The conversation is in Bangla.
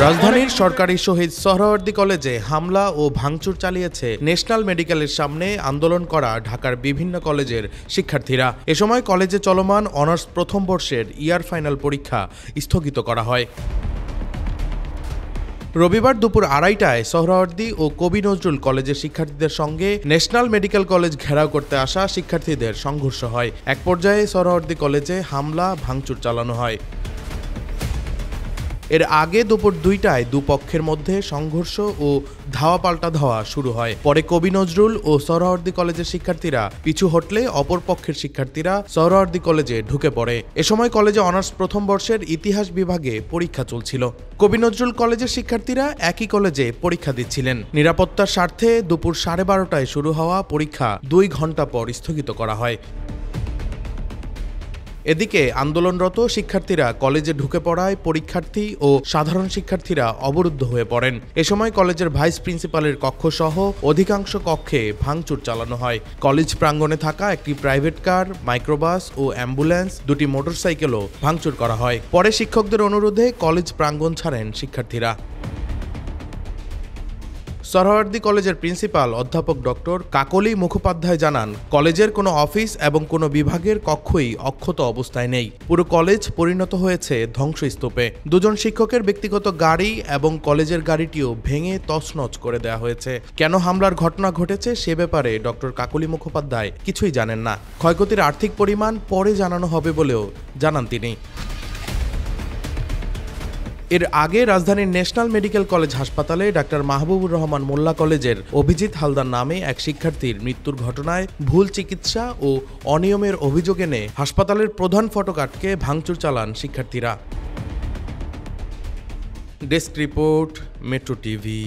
রাজধানীর সরকারি শহীদ সোহরাওয়ার্দী কলেজে হামলা ও ভাঙচুর চালিয়েছে ন্যাশনাল মেডিকেলের সামনে আন্দোলন করা ঢাকার বিভিন্ন কলেজের শিক্ষার্থীরা। এ সময় কলেজে চলমান অনার্স প্রথম বর্ষের ইয়ার ফাইনাল পরীক্ষা স্থগিত করা হয়। রবিবার দুপুর ২:৩০টায় সোহরাওয়ার্দী ও কবি নজরুল কলেজের শিক্ষার্থীদের সঙ্গে ন্যাশনাল মেডিকেল কলেজ ঘেরাও করতে আসা শিক্ষার্থীদের সংঘর্ষ হয়। এক পর্যায়ে সোহরাওয়ার্দী কলেজে হামলা ভাঙচুর চালানো হয়। এর আগে দুপুর ২টায় দুপক্ষের মধ্যে সংঘর্ষ ও ধাওয়া পাল্টা ধাওয়া শুরু হয়। পরে কবি নজরুল ও সোহরাওয়ার্দী কলেজের শিক্ষার্থীরা পিছু হটলে অপর পক্ষের শিক্ষার্থীরা সোহরাওয়ার্দী কলেজে ঢুকে পড়ে। এ সময় কলেজে অনার্স প্রথম বর্ষের ইতিহাস বিভাগে পরীক্ষা চলছিল। কবি নজরুল কলেজের শিক্ষার্থীরা একই কলেজে পরীক্ষা দিচ্ছিলেন। নিরাপত্তার স্বার্থে দুপুর 12:30টায় শুরু হওয়া পরীক্ষা 2 ঘণ্টা পর স্থগিত করা হয়। এদিকে আন্দোলনরত শিক্ষার্থীরা কলেজে ঢুকে পড়ায় পরীক্ষার্থী ও সাধারণ শিক্ষার্থীরা অবরুদ্ধ হয়ে পড়েন। এ সময় কলেজের ভাইস প্রিন্সিপালের কক্ষসহ অধিকাংশ কক্ষে ভাঙচুর চালানো হয়। কলেজ প্রাঙ্গণে থাকা একটি প্রাইভেট কার, মাইক্রোবাস ও অ্যাম্বুলেন্স, 2টি মোটরসাইকেলও ভাঙচুর করা হয়। পরে শিক্ষকদের অনুরোধে কলেজ প্রাঙ্গণ ছাড়েন শিক্ষার্থীরা। সোহরাওয়ার্দী কলেজের প্রিন্সিপাল অধ্যাপক ডক্টর কাকলী মুখোপাধ্যায় জানান, কলেজের কোনো অফিস এবং কোনো বিভাগের কক্ষই অক্ষত অবস্থায় নেই। পুরো কলেজ পরিণত হয়েছে ধ্বংসস্তূপে। 2 জন শিক্ষকের ব্যক্তিগত গাড়ি এবং কলেজের গাড়িটিও ভেঙে তছনছ করে দেওয়া হয়েছে। কেন হামলার ঘটনা ঘটেছে সে ব্যাপারে ডক্টর কাকলী মুখোপাধ্যায় কিছুই জানেন না। ক্ষয়ক্ষতির আর্থিক পরিমাণ পরে জানানো হবে বলেও জানান তিনি। এর আগে রাজধানীর ন্যাশনাল মেডিকেল কলেজ হাসপাতালে ডাক্তার মাহবুবুর রহমান মোল্লা কলেজের অভিজিৎ হালদার নামে এক শিক্ষার্থীর মৃত্যুর ঘটনায় ভুল চিকিৎসা ও অনিয়মের অভিযোগ এনে হাসপাতালের প্রধান ফটকাটকে ভাঙচুর চালান শিক্ষার্থীরা। Desk report, metro TV.